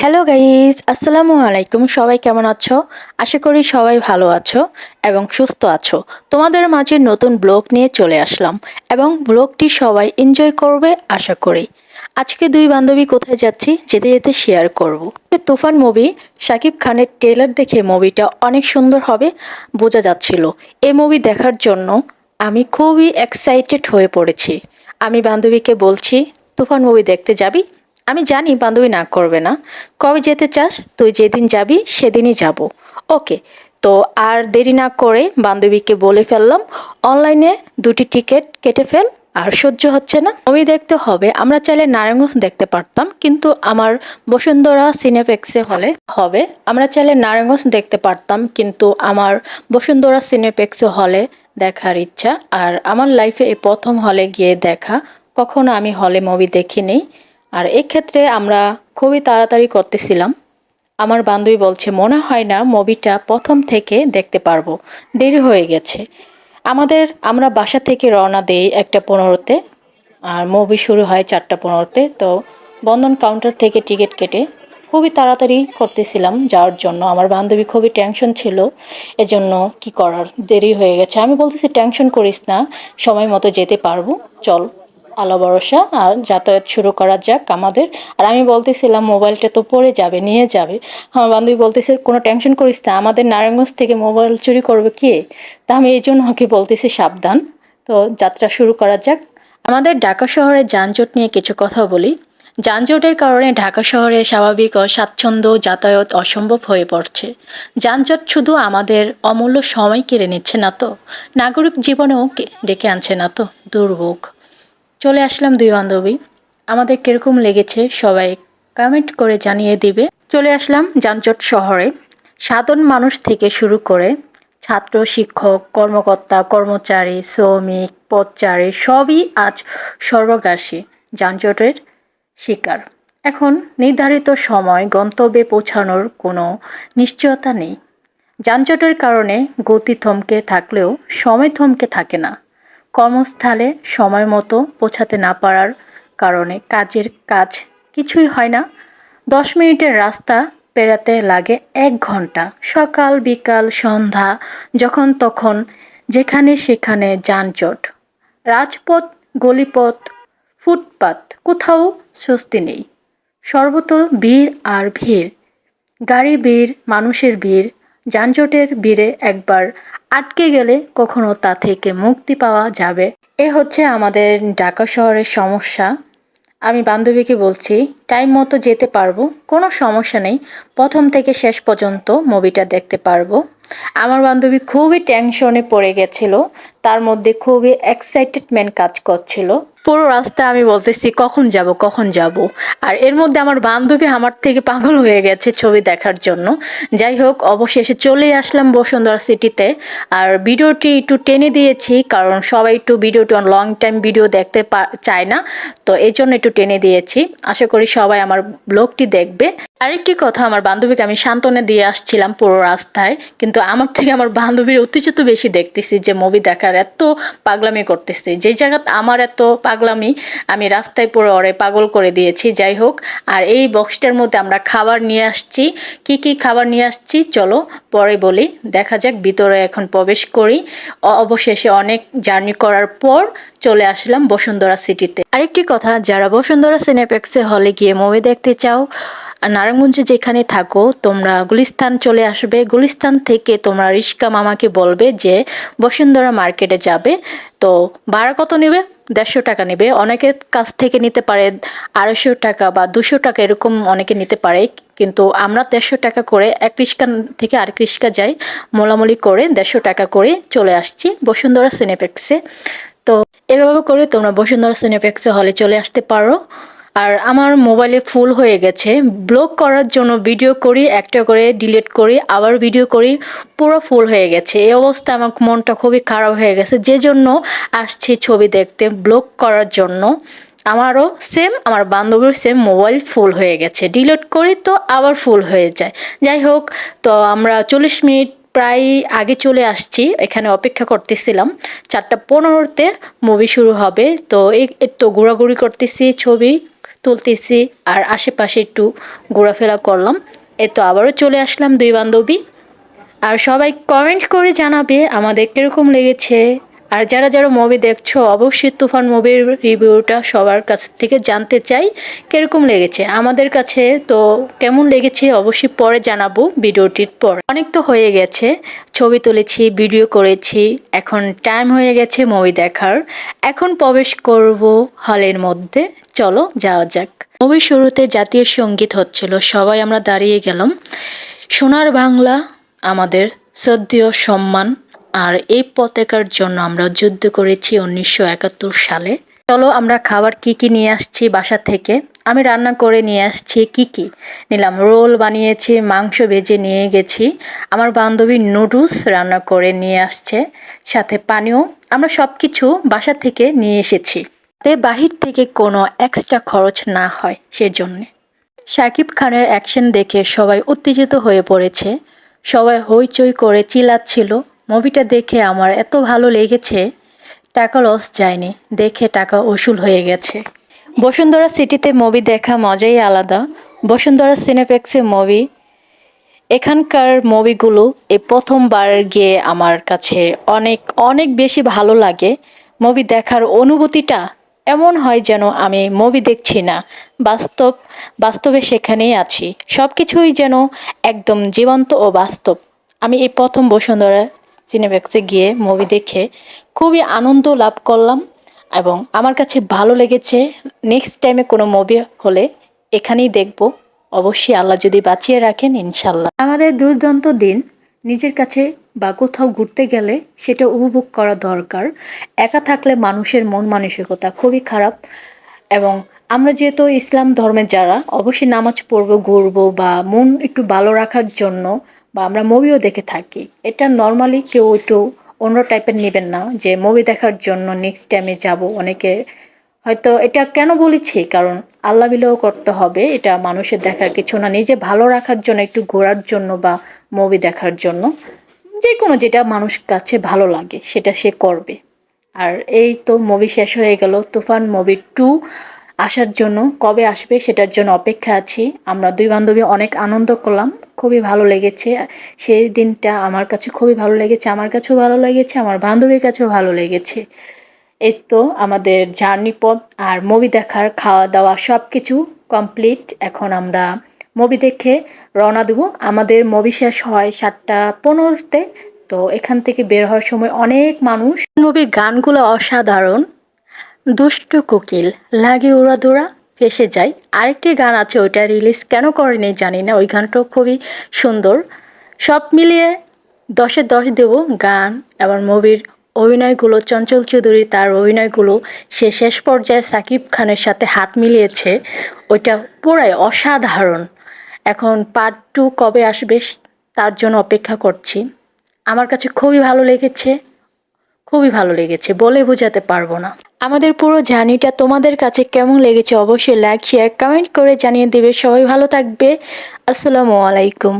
Hello guys, আসসালামু আলাইকুম। সবাই কেমন আছো? আশা করি সবাই ভালো আছো এবং সুস্থ আছো। তোমাদের মাঝে নতুন ব্লগ নিয়ে চলে আসলাম এবং ব্লগটি সবাই এনজয় করবে আশা করি। আজকে দুই বান্ধবী কোথায় যাচ্ছি যেতে যেতে শেয়ার করব। তুফান মুভি শাকিব খানের ট্রেলার দেখে মুভিটা অনেক সুন্দর হবে বোঝা যাচ্ছিল। এই মুভি দেখার জন্য আমি খুবই এক্সাইটেড হয়ে পড়েছি। আমি বান্ধবীকে বলছি, তুফান মুভি দেখতে যাবি? আমি জানি বান্ধবী না করবে না। কবে যেতে চাস? তুই যেদিন যাবি সেদিনই যাব। ওকে। তো আর দেরি না করে বান্ধবীকে বলে ফেললাম, অনলাইনে দুটি টিকিট কেটে ফেল। আর সহ্য হচ্ছে না, মুভি দেখতে হবে। আমরা চাইলে নারায়ণগঞ্জ দেখতে পারতাম, কিন্তু আমার বসুন্ধরা সিনেপ্লেক্সে হলে হবে। আমরা চাইলে নারায়ণগঞ্জ দেখতে পারতাম, কিন্তু আমার বসুন্ধরা সিনেপ্লেক্সে হলে দেখার ইচ্ছা। আর আমার লাইফে এই প্রথম হলে গিয়ে দেখা, কখনো আমি হলে মুভি দেখিনি। আর এক্ষেত্রে আমরা খুবই তাড়াতাড়ি করতেছিলাম। আমার বান্ধবী বলছে মনে হয় না মুভিটা প্রথম থেকে দেখতে পারবো, দেরি হয়ে গেছে। আমরা বাসা থেকে রওনা দেই 1টা 15-তে, আর মুভি শুরু হয় 4টা 15-তে। তো বন্ধন কাউন্টার থেকে টিকিট কেটে খুবই তাড়াতাড়ি করতেছিলাম যাওয়ার জন্য। আমার বান্ধবী খুবই টেনশন ছিল, এজন্য কি করার, দেরি হয়ে গেছে। আমি বলতেছি টেনশন করিস না, সময় মতো যেতে পারবো, চল। আল্লাহ ভরসা, আর যাতায়াত শুরু করা যাক আমাদের। আর আমি বলতেছিলাম মোবাইলটা তো পড়ে যাবে, নিয়ে যাবে। আমার বান্ধবী বলতেছে কোনো টেনশন করিস না, আমাদের নারায়ণগঞ্জ থেকে মোবাইল চুরি করবে কে? তা আমি এই জন্য ওকে বলতেছি সাবধান। তো যাত্রা শুরু করা যাক। আমাদের ঢাকা শহরে যানজট নিয়ে কিছু কথা বলি। যানজটের কারণে ঢাকা শহরে স্বাভাবিক ও স্বাচ্ছন্দ্য যাতায়াত অসম্ভব হয়ে পড়ছে। যানজট শুধু আমাদের অমূল্য সময় কেড়ে নিচ্ছে না তো, নাগরিক জীবনেও ডেকে আনছে না তো দুর্ভোগ। চলে আসলাম দুই বান্ধবী। আমাদের কিরকম লেগেছে সবাই কমেন্ট করে জানিয়ে দিবে। চলে আসলাম যানজট শহরে। সাধারণ মানুষ থেকে শুরু করে ছাত্র, শিক্ষক, কর্মকর্তা, কর্মচারী, শ্রমিক, পথচারী সবই আজ সর্বগ্রাসী যানজটের শিকার। এখন নির্ধারিত সময় গন্তব্যে পৌঁছানোর কোনো নিশ্চয়তা নেই। যানজটের কারণে গতি থমকে থাকলেও সময় থমকে থাকে না। কর্মস্থলে সময় মতো পৌঁছাতে না পারার কারণে কাজের কাজ কিছুই হয় না। 10 মিনিটের রাস্তা পেরাতে লাগে 1 ঘন্টা। সকাল বিকাল সন্ধ্যা, যখন তখন যেখানে সেখানে যানজট। রাজপথ, গলিপথ, ফুটপাত, কোথাও স্বস্তি নেই। সর্বত্র ভিড় আর ভিড়, গাড়ি ভিড়, মানুষের ভিড়। যানজটের ভিড়ে একবার আটকে গেলে কখনো তা থেকে মুক্তি পাওয়া যাবে? এ হচ্ছে আমাদের ঢাকা শহরের সমস্যা। আমি বান্ধবীকে বলছি টাইম মতো যেতে পারবো, কোনো সমস্যা নেই, প্রথম থেকে শেষ পর্যন্ত মুভিটা দেখতে পারবো। আমার বান্ধবী খুবই টেনশনে পড়ে গেছিল, তার মধ্যে খুবই এক্সাইটেডমেন্ট কাজ করছিল। পুরো রাস্তা আমি বলতেছি কখন যাব কখন যাব। আর এর মধ্যে আমার বান্ধবী আমার থেকে পাগল হয়ে গেছে ছবি দেখার জন্য। যাই হোক, অবশেষে চলে আসলাম বসুন্ধরা সিটিতে। আর ভিডিওটি একটু টেনে দিয়েছি, কারণ সবাই একটু ভিডিওটি লং টাইম ভিডিও দেখতে চায় না, তো এই জন্য একটু টেনে দিয়েছি। আশা করি সবাই আমার ব্লগটি দেখবে। আরেকটি কথা, আমার বান্ধবীকে আমি সান্ত্বনা দিয়ে আসছিলাম পুরো রাস্তায়, কিন্তু আমার থেকে আমার বান্ধবীর উত্তেজিত বেশি দেখতেছি যে মুভি দেখার এত পাগলামি করতেছি। যেই জায়গায় আমার এত পাগলামি, আমি রাস্তায় পুরো ওরে পাগল করে দিয়েছি। যাই হোক, আর এই বক্সটার মধ্যে আমরা খাবার নিয়ে আসছি। কি কি খাবার নিয়ে আসছি চলো পরে বলি, দেখা যাক। ভিতরে এখন প্রবেশ করি। অবশেষে অনেক জার্নি করার পর চলে আসলাম বসুন্ধরা সিটিতে। আরেকটি কথা, যারা বসুন্ধরা সিনেপ্লেক্সে হলে গিয়ে মুভি দেখতে চাও, নারায়ণগঞ্জে যেখানে থাকো তোমরা গুলিস্তান চলে আসবে। গুলিস্তান থেকে তোমরা রিস্কা মামাকে বলবে যে বসুন্ধরা মার্কেটে যাবে। তো ভাড়া কত নেবে? 150 টাকা নেবে। অনেকের কাছ থেকে নিতে পারে 250 টাকা বা 200 টাকা, এরকম অনেকে নিতে পারে। কিন্তু আমরা 150 টাকা করে এক রিস্কা থেকে আরেক রিস্কা যাই, মোলামুলি করে 150 টাকা করে চলে আসছি বসুন্ধরা সিনেপ্লেক্সে। তো এভাবে করে তোমরা বসুন্ধরা সিনেপ্লেক্সে হলে চলে আসতে পারো। আর আমার মোবাইলে ফুল হয়ে গেছে, ব্লগ করার জন্য ভিডিও করি, একটা করে ডিলিট করি, আবার ভিডিও করি, পুরো ফুল হয়ে গেছে। এই অবস্থা আমার মনটা খুবই খারাপ হয়ে গেছে, যে জন্য আসছি ছবি দেখতে, ব্লগ করার জন্য। আমারও সেম, আমার বান্ধবীর সেম মোবাইল ফুল হয়ে গেছে, ডিলিট করি তো আবার ফুল হয়ে যায়। যাই হোক, তো আমরা 40 মিনিট প্রায় আগে চলে আসছি, এখানে অপেক্ষা করতেছিলাম। 4টা 15-তে মুভি শুরু হবে। তো এই তো ঘোরাঘুরি করতেছি, ছবি তুলতেছি আর আশেপাশে একটু ঘোরাফেরা করলাম। এই তো আবারও চলে আসলাম দুই বান্ধবী। আর সবাই কমেন্ট করে জানাবে আমাদের কিরকম লেগেছে। আর যারা যারা মুভি দেখছো অবশ্যই তুফান মুভির রিভিউটা সবার কাছ থেকে জানতে চাই কিরকম লেগেছে। আমাদের কাছে তো কেমন লেগেছে অবশ্যই পরে জানাবো ভিডিওটির পর। অনেক তো হয়ে গেছে, ছবি তুলেছি, ভিডিও করেছি, এখন টাইম হয়ে গেছে মুভি দেখার। এখন প্রবেশ করব হলের মধ্যে, চলো যাওয়া যাক। মুভির শুরুতে জাতীয় সঙ্গীত হচ্ছিল, সবাই আমরা দাঁড়িয়ে গেলাম। সোনার বাংলা আমাদের শ্রদ্ধেয় সম্মান, আর এই পতাকার জন্য আমরা যুদ্ধ করেছি 1971 সালে। চলো আমরা খাবার কি কি নিয়ে আসছি বাসা থেকে। আমি রান্না করে নিয়ে আসছি কি কি নিলাম, রোল বানিয়েছি, মাংস ভেজে নিয়ে গেছি, আমার বান্ধবী নুডলস রান্না করে নিয়ে আসছে, সাথে পানীয়। আমরা সব কিছু বাসা থেকে নিয়ে এসেছি, তে বাহির থেকে কোনো এক্সট্রা খরচ না হয় সেজন্যে। শাকিব খানের অ্যাকশন দেখে সবাই উত্তেজিত হয়ে পড়েছে, সবাই হইচই করে চিল্লাচ্ছিল। মুভিটা দেখে আমার এত ভালো লেগেছে, টাকা লস যায়নি, দেখে টাকা উসুল হয়ে গেছে। বসুন্ধরা সিটিতে মুভি দেখা মজাই আলাদা। বসুন্ধরা সিনেপ্লেক্সে মুভি, এখানকার মুভিগুলো এই প্রথমবার গিয়ে আমার কাছে অনেক অনেক বেশি ভালো লাগে। মুভি দেখার অনুভূতিটা এমন হয় যেন আমি মুভি দেখছি না, বাস্তবে সেখানেই আছি। সব কিছুই যেন একদম জীবন্ত ও বাস্তব। আমি এই প্রথম বসুন্ধরা সিনেপ্লেক্সে গিয়ে মুভি দেখে খুবই আনন্দ লাভ করলাম এবং আমার কাছে ভালো লেগেছে। নেক্সট টাইমে কোনো মুভি হলে এখানেই দেখব, অবশ্যই আল্লাহ যদি বাঁচিয়ে রাখেন ইনশাল্লাহ। আমাদের দুর্দান্ত দিন, নিজের কাছে বা কোথাও ঘুরতে গেলে সেটা উপভোগ করা দরকার। একা থাকলে মানুষের মন মানসিকতা খুবই খারাপ, এবং আমরা যেহেতু ইসলাম ধর্মের যারা, অবশ্যই নামাজ পড়বো, ঘুরবো বা মন একটু ভালো রাখার জন্য, বা আমরা মুভিও দেখে থাকি। এটা নর্মালি কেউ একটু অন্য টাইপের নেবেন না যে মুভি দেখার জন্য নেক্সট টাইমে যাব। অনেকে হয়তো এটা কেন বলেছি, কারণ আল্লাহ বিলেও করতে হবে, এটা মানুষের দেখার কিছু না, নিজে ভালো রাখার জন্য, একটু ঘোরার জন্য বা মুভি দেখার জন্য, যে কোনো যেটা মানুষ কাছে ভালো লাগে সেটা সে করবে। আর এই তো মুভি শেষ হয়ে গেল। তুফান মুভি 2 আসার জন্য, কবে আসবে সেটার জন্য অপেক্ষা আছি। আমরা দুই বান্ধবী অনেক আনন্দ করলাম, খুবই ভালো লেগেছে। সেই দিনটা আমার কাছে খুবই ভালো লেগেছে, আমার কাছেও ভালো লেগেছে, আমার বান্ধবীর কাছেও ভালো লেগেছে। এই তো আমাদের জার্নি পথ আর মুভি দেখার, খাওয়া দাওয়া সব কিছু কমপ্লিট। এখন আমরা মুভি দেখে রওনা দেবো। আমাদের মুভি শেষ হয় 7:15-তে। তো এখান থেকে বের হওয়ার সময় অনেক মানুষ। মুভির গানগুলো অসাধারণ। দুষ্টু কোকিল, লাগে উড়াদুরা, ফেসে যায়, আরেকটি গান আছে, ওইটা রিলিজ কেন করেনি জানি না, ওই গানটাও খুবই সুন্দর। সব মিলিয়ে 10-এ 10 দেব। গান এবং মুভির অভিনয়গুলো, চঞ্চল চৌধুরী তার অভিনয়গুলো, সে শেষ পর্যায়ে সাকিব খানের সাথে হাত মিলিয়েছে, ওইটা পুরাই অসাধারণ। এখন পার্ট 2 কবে আসবে তার জন্য অপেক্ষা করছি। আমার কাছে খুবই ভালো লেগেছে, খুবই ভালো লেগেছে, বলে বোঝাতে পারবো না। আমাদের পুরো জার্নিটা তোমাদের কাছে কেমন লেগেছে অবশ্যই লাইক, শেয়ার, কমেন্ট করে জানিয়ে দেবে। সবাই ভালো থাকবে। আসসালামু আলাইকুম।